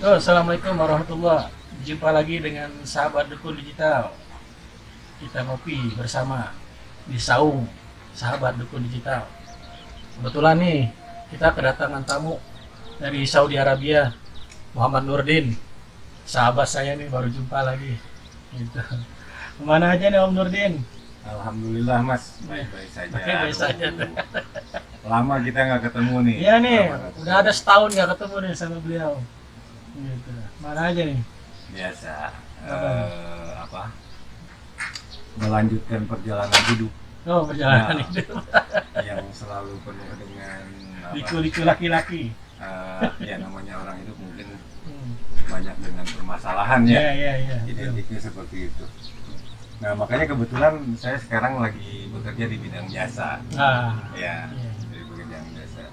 Assalamualaikum warahmatullah. Jumpa lagi dengan sahabat Dukun Digital. Kita ngopi bersama di Saung sahabat Dukun Digital. Kebetulan nih kita kedatangan tamu dari Saudi Arabia, Muhammad Nurdin. Sahabat saya nih baru jumpa lagi. Gitu. Kemana aja nih Om Nurdin? Alhamdulillah Mas, baik-baik saja. Baik saja. Lama kita nggak ketemu nih. Iya nih, Lama udah ada setahun nggak ketemu nih sama beliau. Gitu. Mana aja nih? Biasa. Apa? Melanjutkan perjalanan hidup Oh, perjalanan Nah. hidup. yang selalu penuh dengan Liku-liku laki-laki. ya namanya orang hidup mungkin Hmm. banyak dengan permasalahan Iya, ya. iya, iya. Identiknya seperti itu. Nah makanya kebetulan saya sekarang lagi bekerja di bidang jasa. Ah, Ya, iya. di bidang jasa.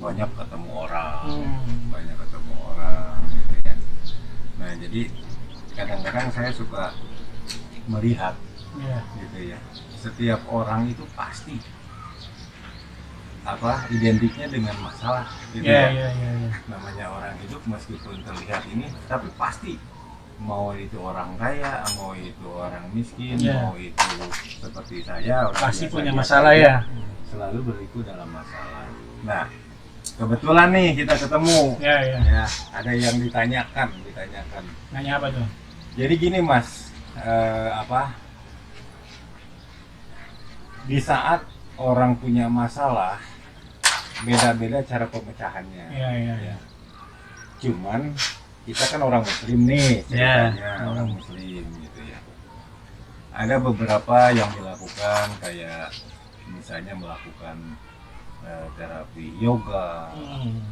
Banyak ketemu orang. Hmm. Banyak ketemu orang gitu ya. Nah jadi kadang-kadang saya suka melihat Iya. gitu ya, setiap orang itu pasti identiknya dengan masalah gitu Iya, ya. iya, iya, iya. Namanya orang hidup meskipun terlihat ini tapi pasti mau itu orang kaya, mau itu orang miskin, Iya. mau itu seperti saya orang Pasti biasa punya biasa masalah aja, ya. selalu berliku dalam masalah. Nah kebetulan nih kita ketemu Iya, iya. ya, ada yang ditanyakan. Nanya apa tuh? Jadi gini Mas, di saat orang punya masalah beda-beda cara pemecahannya. Iya, iya, iya. Ya. Cuman kita kan orang Muslim nih Ya. ceritanya, orang Muslim gitu ya. Ada beberapa yang dilakukan kayak misalnya melakukan terapi yoga Hmm.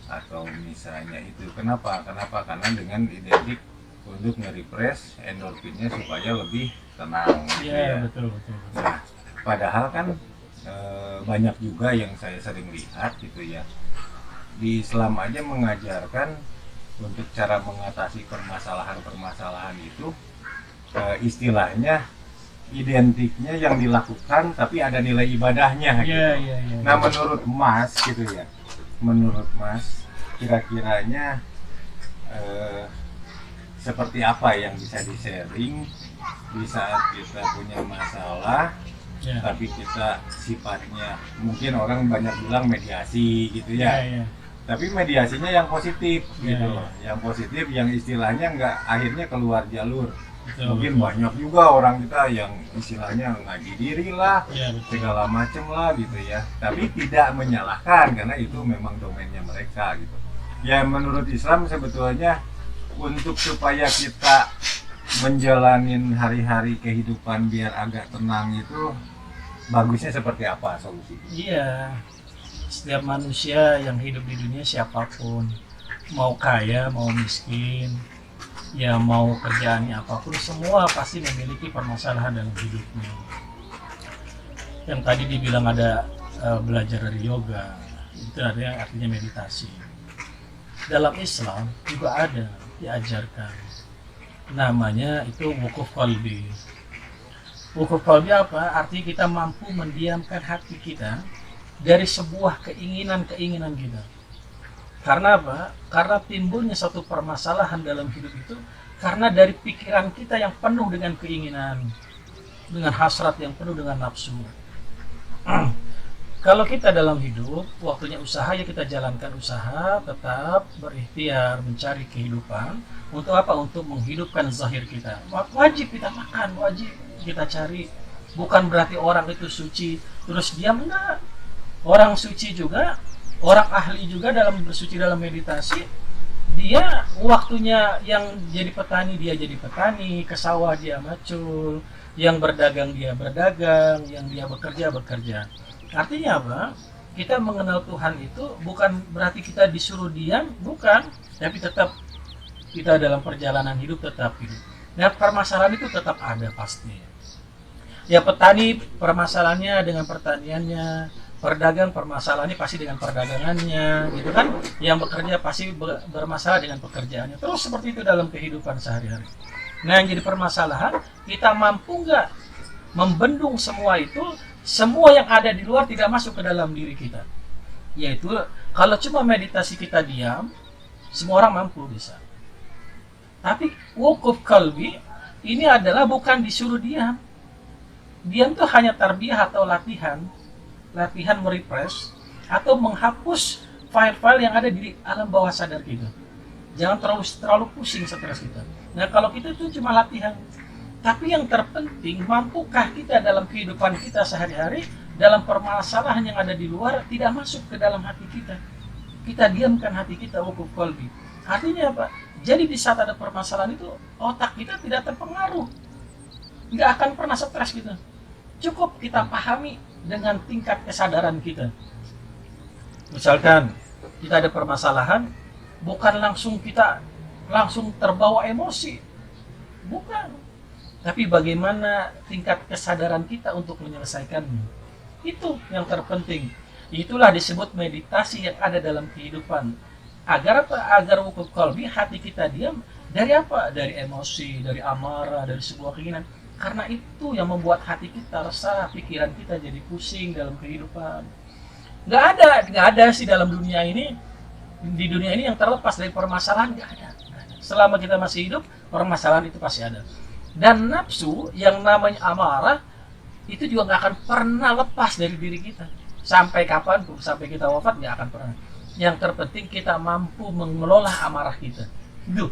atau misalnya itu. Kenapa? Karena dengan identik untuk nge-refresh endorfinnya supaya lebih tenang gitu Iya, ya. betul, betul, betul. Nah, padahal kan banyak juga yang saya sering lihat gitu ya. Di Islam aja mengajarkan untuk cara mengatasi permasalahan-permasalahan itu istilahnya identiknya yang dilakukan tapi ada nilai ibadahnya gitu. Iya, iya, iya. Nah, menurut Mas gitu ya. Menurut Mas kira-kiranya seperti apa yang bisa di-sharing di saat kita punya masalah Iya. tapi kita sifatnya mungkin orang banyak bilang mediasi gitu Iya, ya, iya. tapi mediasinya yang positif Iya, gitu iya. loh, yang positif yang istilahnya nggak akhirnya keluar jalur. Betul, Mungkin betul. banyak juga orang kita yang istilahnya ngaji diri lah Iya, betul. segala macem lah gitu ya, tapi tidak menyalahkan karena itu memang domainnya mereka gitu ya. Menurut Islam sebetulnya untuk supaya kita menjalanin hari-hari kehidupan biar agak tenang itu bagusnya seperti apa solusinya? Iya. Setiap manusia yang hidup di dunia siapapun, mau kaya, mau miskin, ya mau kerjaannya apapun, semua pasti memiliki permasalahan dalam hidupnya. Yang tadi dibilang ada belajar dari yoga, itu artinya meditasi. Dalam Islam juga ada diajarkan, namanya itu wukuf qalbi. Wukuf qalbi apa? Artinya kita mampu mendiamkan hati kita dari sebuah keinginan-keinginan kita. Karena apa? Karena timbulnya satu permasalahan dalam hidup itu karena dari pikiran kita yang penuh dengan keinginan, dengan hasrat yang penuh dengan nafsu. Kalau kita dalam hidup, waktunya usaha ya kita jalankan usaha, tetap berikhtiar mencari kehidupan. Untuk apa? Untuk menghidupkan zahir kita. Wajib kita makan, wajib kita cari. Bukan berarti orang itu suci terus diam, enggak. Orang suci juga, orang ahli juga dalam bersuci dalam meditasi, dia waktunya yang jadi petani dia jadi petani, ke sawah dia macul, yang berdagang dia berdagang, yang dia bekerja bekerja. Artinya apa? Kita mengenal Tuhan itu bukan berarti kita disuruh diam, bukan, tapi tetap kita dalam perjalanan hidup tetap hidup. Nah, permasalahan itu tetap ada pasti. Ya petani permasalahannya dengan pertaniannya, pedagang permasalahannya pasti dengan perdagangannya, gitu kan? Yang bekerja pasti bermasalah dengan pekerjaannya. Terus seperti itu dalam kehidupan sehari-hari. Nah, yang jadi permasalahan, kita mampu nggak membendung semua itu, semua yang ada di luar tidak masuk ke dalam diri kita. Yaitu kalau cuma meditasi kita diam, Semua orang mampu bisa. Tapi wukuf kalbi ini adalah bukan disuruh diam. Diam itu hanya tarbiyah atau latihan. Latihan merepress atau menghapus file-file yang ada di alam bawah sadar kita. Jangan terlalu pusing stres kita. Nah, kalau kita itu cuma latihan. Tapi yang terpenting, mampukah kita dalam kehidupan kita sehari-hari, dalam permasalahan yang ada di luar, tidak masuk ke dalam hati kita. Kita diamkan hati kita, wukuf qalbi. Artinya apa? Jadi di saat ada permasalahan itu, otak kita tidak terpengaruh. Nggak akan pernah stres kita. Cukup kita pahami dengan tingkat kesadaran kita. Misalkan, kita ada permasalahan, bukan kita langsung terbawa emosi. Bukan. Tapi bagaimana tingkat kesadaran kita untuk menyelesaikannya. Itu yang terpenting. Itulah disebut meditasi yang ada dalam kehidupan. Agar apa? Agar wukuf qalbi, hati kita diam. Dari apa? Dari emosi, dari amarah, dari sebuah keinginan. Karena itu yang membuat hati kita resah, pikiran kita jadi pusing dalam kehidupan. Nggak ada sih dalam dunia ini. Di dunia ini yang terlepas dari permasalahan, nggak ada. Selama kita masih hidup, permasalahan itu pasti ada. Dan nafsu yang namanya amarah itu juga nggak akan pernah lepas dari diri kita. Sampai kapanpun, sampai kita wafat nggak akan pernah. Yang terpenting kita mampu mengelola amarah kita. Duh,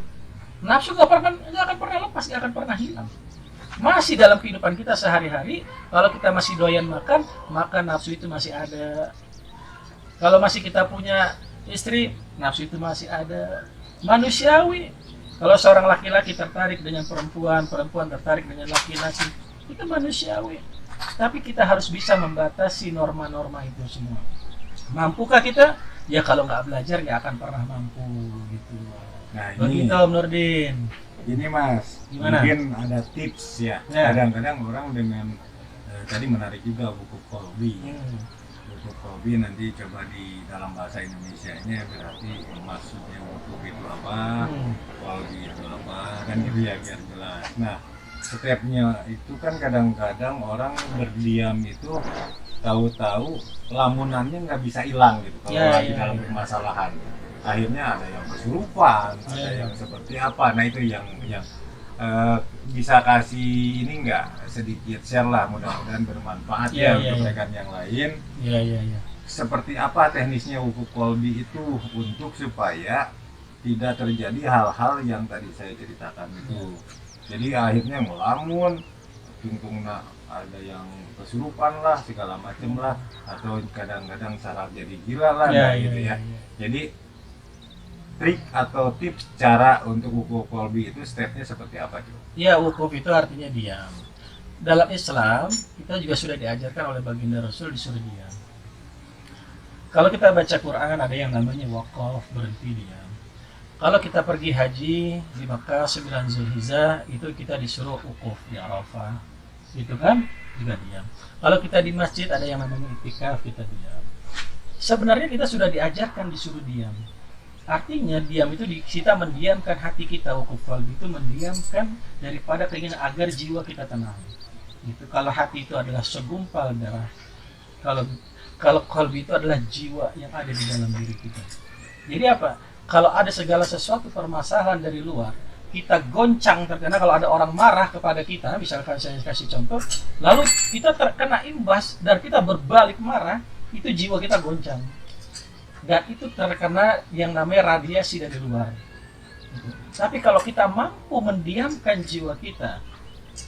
nafsu nggak akan pernah lepas, nggak akan pernah hilang. Masih dalam kehidupan kita sehari-hari, kalau kita masih doyan makan, maka nafsu itu masih ada. Kalau masih kita punya istri, nafsu itu masih ada. Manusiawi. Kalau seorang laki-laki tertarik dengan perempuan, perempuan tertarik dengan laki-laki, itu manusiawi. Tapi kita harus bisa membatasi norma-norma itu semua. Mampukah kita? Ya kalau nggak belajar nggak akan pernah mampu gitu. Nah Begitu Om Nurdin. ini Mas, Gimana? mungkin ada tips ya. Ya. Kadang-kadang orang dengan tadi menarik juga buku kolbi. Buku kolbi nanti coba di dalam bahasa Indonesianya berarti maksudnya buku itu apa, kolbi itu apa, kan gitu ya biar jelas. Nah, stepnya itu kan kadang-kadang orang berdiam itu tahu-tahu lamunannya nggak bisa hilang gitu kalau Ya, lagi ya, dalam ya. permasalahan. Akhirnya ada yang kesurupan, ada Ya. yang seperti apa. Nah itu yang bisa kasih ini nggak sedikit share lah, mudah-mudahan bermanfaat Ya, ya, ya, untuk ya. rekan yang lain. Iya. Seperti apa teknisnya wukuf qalbi itu untuk supaya tidak terjadi hal-hal yang tadi saya ceritakan itu. Jadi akhirnya ngelamun, tungtungna ada yang kesurupan lah, segala macem lah, atau kadang-kadang saraf jadi gila lah, Ya, nah, ya, gitu ya. ya, ya. Jadi trik atau tips cara untuk wukuf qalbi itu stepnya seperti apa tuh? Ya, wukuf itu artinya diam. Dalam Islam, kita juga sudah diajarkan oleh baginda Rasul disuruh diam. Kalau kita baca Quran, ada yang namanya waqaf, berhenti diam. Kalau kita pergi haji di Makkah 9 Zulhijjah, itu kita disuruh wukuf di Arafah. Gitu kan? Juga diam. Kalau kita di masjid, ada yang namanya i'tikaf, kita diam. Sebenarnya kita sudah diajarkan disuruh diam. Artinya diam itu kita mendiamkan hati kita, wukuf qalbi itu mendiamkan daripada keinginan agar jiwa kita tenang. Gitu. Kalau hati itu adalah segumpal darah, kalau qalbi itu adalah jiwa yang ada di dalam diri kita. Jadi apa? Kalau ada segala sesuatu permasalahan dari luar, kita goncang terkena. Kalau ada orang marah kepada kita, misalkan saya kasih contoh, lalu kita terkena imbas dan kita berbalik marah, itu jiwa kita goncang. Dan itu terkena yang namanya radiasi dari luar. Tapi kalau kita mampu mendiamkan jiwa kita,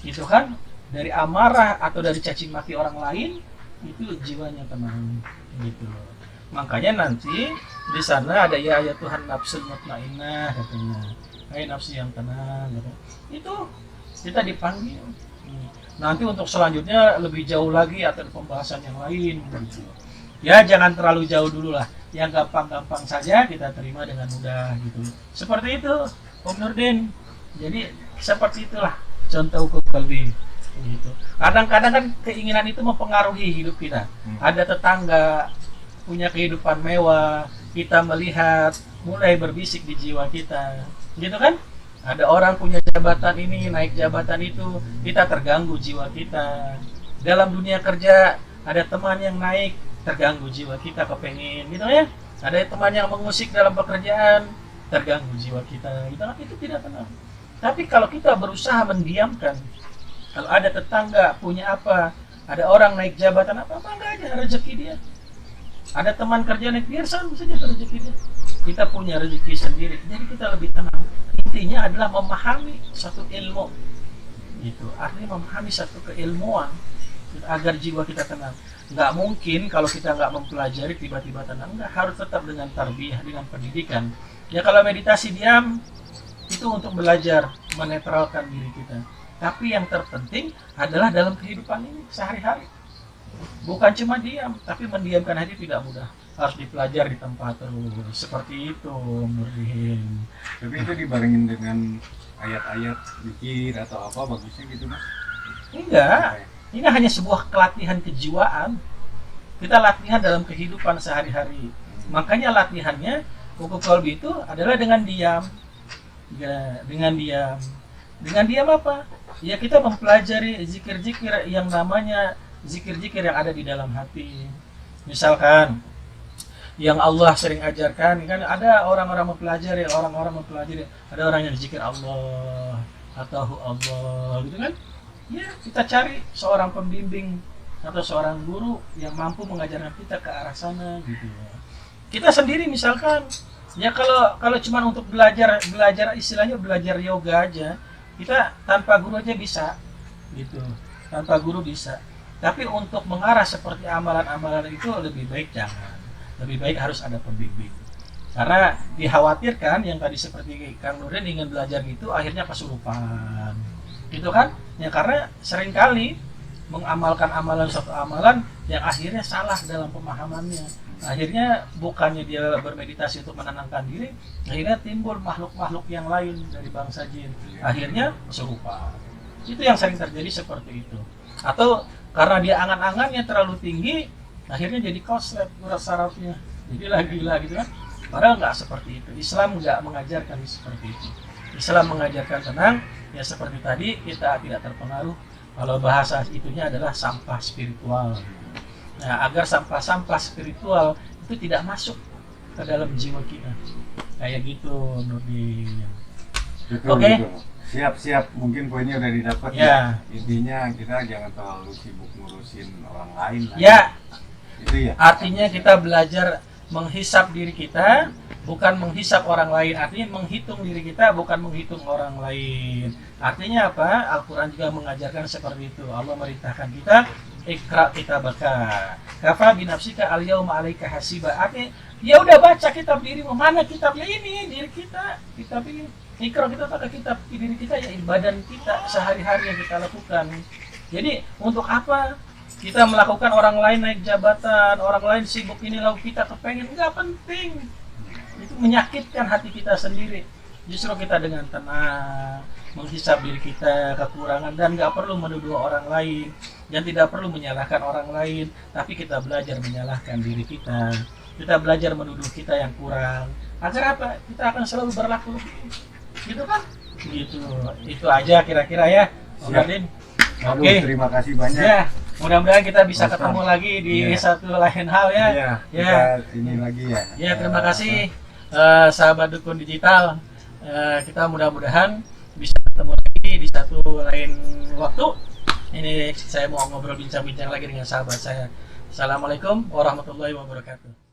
itu kan dari amarah atau dari caci maki orang lain, itu jiwanya tenang, gitu. Makanya nanti di sana ada ya Tuhan nafsul mutmainnah katanya, hai nafsu yang tenang, gitu. Itu kita dipanggil. Nanti untuk selanjutnya lebih jauh lagi atau pembahasan yang lain, gitu. Ya jangan terlalu jauh dulu lah. Yang gampang-gampang saja kita terima dengan mudah gitu. Seperti itu Om Nurdin. Jadi seperti itulah contoh wukuf qalbi gitu. Kadang-kadang kan keinginan itu mempengaruhi hidup kita. Ada tetangga punya kehidupan mewah, kita melihat mulai berbisik di jiwa kita. Gitu kan? Ada orang punya jabatan ini, naik jabatan itu, kita terganggu jiwa kita. Dalam dunia kerja ada teman yang naik, terganggu jiwa kita, kepengen gitu ya. Ada teman yang mengusik dalam pekerjaan, terganggu jiwa kita, gitu kan, itu tidak tenang. Tapi kalau kita berusaha mendiamkan, kalau ada tetangga punya apa, ada orang naik jabatan apa, bangga aja rezeki dia. Ada teman kerja naik, biar sama saja rezeki dia. Kita punya rezeki sendiri, jadi kita lebih tenang. Intinya adalah memahami satu ilmu, gitu. Artinya memahami satu keilmuan agar jiwa kita tenang. Nggak mungkin kalau kita nggak mempelajari tiba-tiba tenang. Nggak, harus tetap dengan tarbiyah, dengan pendidikan. Ya kalau meditasi diam, itu untuk belajar menetralkan diri kita. Tapi yang terpenting adalah dalam kehidupan ini sehari-hari. Bukan cuma diam, tapi mendiamkan hati tidak mudah. Harus dipelajari di tempat terus. Seperti itu, Nurdin. Tapi itu dibarengin dengan ayat-ayat zikir atau apa, bagusnya gitu mas? Enggak. Ini hanya sebuah pelatihan kejiwaan. Kita latihan dalam kehidupan sehari-hari. Makanya latihannya Wuquf qalbi itu adalah dengan diam. Ya, dengan diam. Dengan diam apa? Ya kita mempelajari zikir-zikir yang namanya zikir-zikir yang ada di dalam hati. Misalkan yang Allah sering ajarkan, kan ada orang-orang mempelajari, ada orang yang zikir Allah atau Allah gitu kan. Ya, kita cari seorang pembimbing atau seorang guru yang mampu mengajarkan kita ke arah sana gitu. Kita sendiri misalkan, ya kalau cuma untuk belajar istilahnya belajar yoga aja, kita tanpa guru aja bisa gitu. Tanpa guru bisa. Tapi untuk mengarah seperti amalan-amalan itu lebih baik jangan. Lebih baik harus ada pembimbing. Karena dikhawatirkan yang tadi seperti Kang Nurdin ingin belajar gitu akhirnya kesurupan. Gitu kan? Ya karena seringkali mengamalkan suatu amalan yang akhirnya salah dalam pemahamannya. Akhirnya bukannya dia bermeditasi untuk menenangkan diri, akhirnya timbul makhluk-makhluk yang lain dari bangsa jin. Akhirnya kesurupan. Itu yang sering terjadi seperti itu. Atau karena dia angan-angannya terlalu tinggi, akhirnya jadi koslet urat sarafnya, jadi gila gitu kan. Padahal nggak seperti itu. Islam nggak mengajarkan seperti itu. Islam mengajarkan tenang, ya seperti tadi kita tidak terpengaruh. Kalau bahasa itunya adalah sampah spiritual. Nah, agar sampah-sampah spiritual itu tidak masuk ke dalam jiwa kita. Kayak gitu, Nurdin. Betul, Oke. betul. Siap, mungkin poinnya udah didapat Ya. Intinya kita jangan terlalu sibuk ngurusin orang lain lah. Ya, Itu ya. artinya kita belajar menghisap diri kita, bukan menghisap orang lain. Artinya menghitung diri kita, bukan menghitung orang lain. Artinya apa? Al-Quran juga mengajarkan seperti itu. Allah merintahkan kita, Iqra kitabaka kafa binafsika al-yawma 'alaika hasiba. Artinya, ya udah baca kitab dirimu. Mana kitabnya ini? Diri kita. Kitab ini. Iqra kita pakai kitab diri kita, ya badan kita sehari-hari yang kita lakukan. Jadi untuk apa kita melakukan orang lain naik jabatan, orang lain sibuk ini lalu kita kepengen? Nggak penting. Itu menyakitkan hati kita sendiri. Justru kita dengan tenang menghisap diri kita kekurangan dan nggak perlu menuduh orang lain dan tidak perlu menyalahkan orang lain, tapi kita belajar menyalahkan diri kita. Kita belajar menuduh kita yang kurang. Agar apa? Kita akan selalu berlaku lebih. Gitu kan? Gitu. Itu aja kira-kira ya. Nurdin. Aduh, Oke. terima kasih banyak. Ya, mudah-mudahan kita bisa Mas ketemu lagi di Iya. satu lain hal ya. Iya, Ya. kita ini lagi ya. Ya, terima kasih sahabat Dukun Digital. Kita mudah-mudahan bisa ketemu lagi di satu lain waktu. Ini saya mau ngobrol bincang-bincang lagi dengan sahabat saya. Assalamualaikum warahmatullahi wabarakatuh.